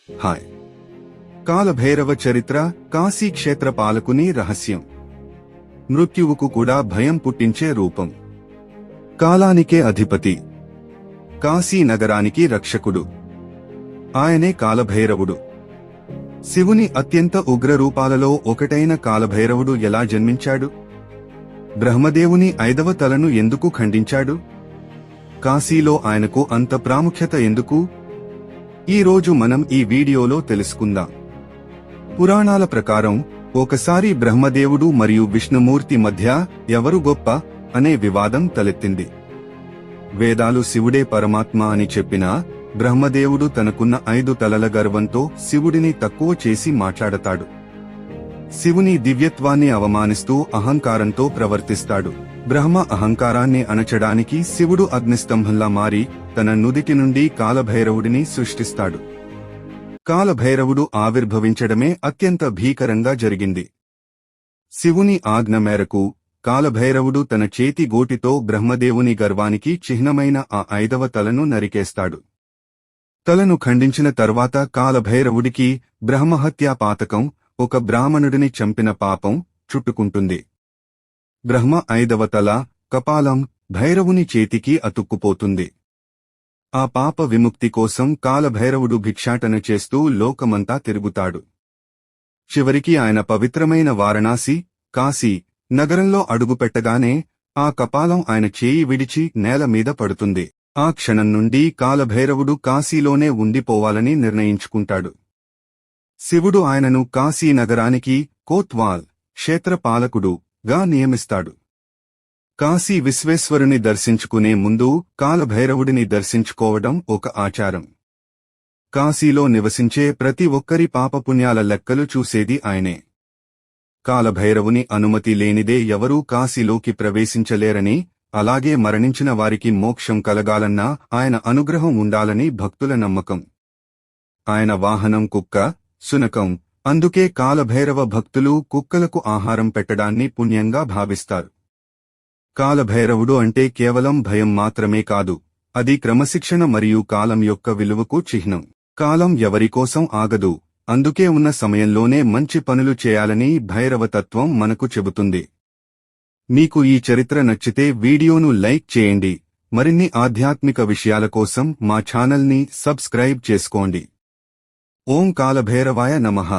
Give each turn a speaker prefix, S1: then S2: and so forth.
S1: Hi. Kalabhairava చరిత్ర, కాశీ క్షేత్ర పాలకుని రహస్యం. మృత్యువుకు కూడా భయం పుట్టించే రూపం. కాలానికే అధిపతి, కాశీ నగరానికి రక్షకుడు. ఆయనే కాలభైరవుడు. శివుని అత్యంత ఉగ్రరూపాలలో ఒకటైన కాలభైరవుడు ఎలా జన్మించాడు? బ్రహ్మదేవుని 5వ తలను ఎందుకు ఖండించాడు? కాశీలో ఆయనకు అంత ప్రాముఖ్యత ఎందుకు? ఈ రోజు మనం ఈ వీడియోలో తెలుసుకుందాం. పురాణాల ప్రకారం ఒకసారి బ్రహ్మదేవుడు మరియు విష్ణుమూర్తి మధ్య ఎవరు గొప్ప అనే వివాదం తలెత్తింది. వేదాలు శివుడే పరమాత్మ అని చెప్పినా బ్రహ్మదేవుడు తనకున్న 5 తలల గర్వంతో శివుడిని తక్కువ చేసి మాట్లాడతాడు. శివుని దివ్యత్వాన్ని అవమానిస్తూ అహంకారంతో ప్రవర్తిస్తాడు. బ్రహ్మ అహంకారాన్ని అణచడానికి శివుడు అగ్నిస్తంభంలా మారి తన నుదిటి నుండి కాలభైరవుడిని సృష్టిస్తాడు. కాలభైరవుడు ఆవిర్భవించడమే అత్యంత భీకరంగా జరిగింది. శివుని ఆజ్ఞ మేరకు కాలభైరవుడు తన చేతి గోటితో బ్రహ్మదేవుని గర్వానికి చిహ్నమైన ఆ 5వ తలను నరికేస్తాడు. తలను ఖండించిన తర్వాత కాలభైరవుడికి బ్రహ్మహత్యా పాతకం, ఒక బ్రాహ్మణుడిని చంపిన పాపం చుట్టుకుంటుంది. బ్రహ్మ 5వ తల, కపాలం, భైరవుని చేతికి అతుక్కుపోతుంది. ఆ పాప విముక్తి కోసం కాలభైరవుడు భిక్షాటన చేస్తూ లోకమంతా తిరుగుతాడు. చివరికి ఆయన పవిత్రమైన వారణాసి, కాశీ నగరంలో అడుగుపెట్టగానే ఆ కపాలం ఆయన చేయి విడిచి నేల మీద పడుతుంది. ఆ క్షణం నుండి కాలభైరవుడు కాశీలోనే ఉండిపోవాలని నిర్ణయించుకుంటాడు. శివుడు ఆయనను కాశీ నగరానికి కోత్వాల్, క్షేత్రపాలకుడు గా నియమిస్తాడు. కాశీ విశ్వేశ్వరుని దర్శించుకునే ముందు కాలభైరవుడిని దర్శించుకోవడం ఒక ఆచారం. కాశీలో నివసించే ప్రతి ఒక్కరి పాపపుణ్యాల లెక్కలు చూసేది ఆయనే. కాలభైరవుని అనుమతి లేనిదే ఎవరూ కాశీలోకి ప్రవేశించలేరని, అలాగే మరణించిన వారికి మోక్షం కలగాలన్నా ఆయన అనుగ్రహం ఉండాలని భక్తుల నమ్మకం. ఆయన వాహనం కుక్క, శునకం. అందుకే కాలభైరవ భక్తులు కుక్కలకు ఆహారం పెట్టడాన్ని పుణ్యంగా భావిస్తారు. కాలభైరవుడు అంటే కేవలం భయం మాత్రమే కాదు, అది క్రమశిక్షణ మరియు కాలం యొక్క విలువకు చిహ్నం. కాలం ఎవరికోసం ఆగదు, అందుకే ఉన్న సమయంలోనే మంచి పనులు చేయాలని భైరవతత్వం మనకు చెబుతుంది. మీకు ఈ చరిత్ర నచ్చితే వీడియోను లైక్ చేయండి. మరిన్ని ఆధ్యాత్మిక విషయాల కోసం మా ఛానల్ని సబ్స్క్రైబ్ చేసుకోండి. ఓం కాలభైరవాయ నమః.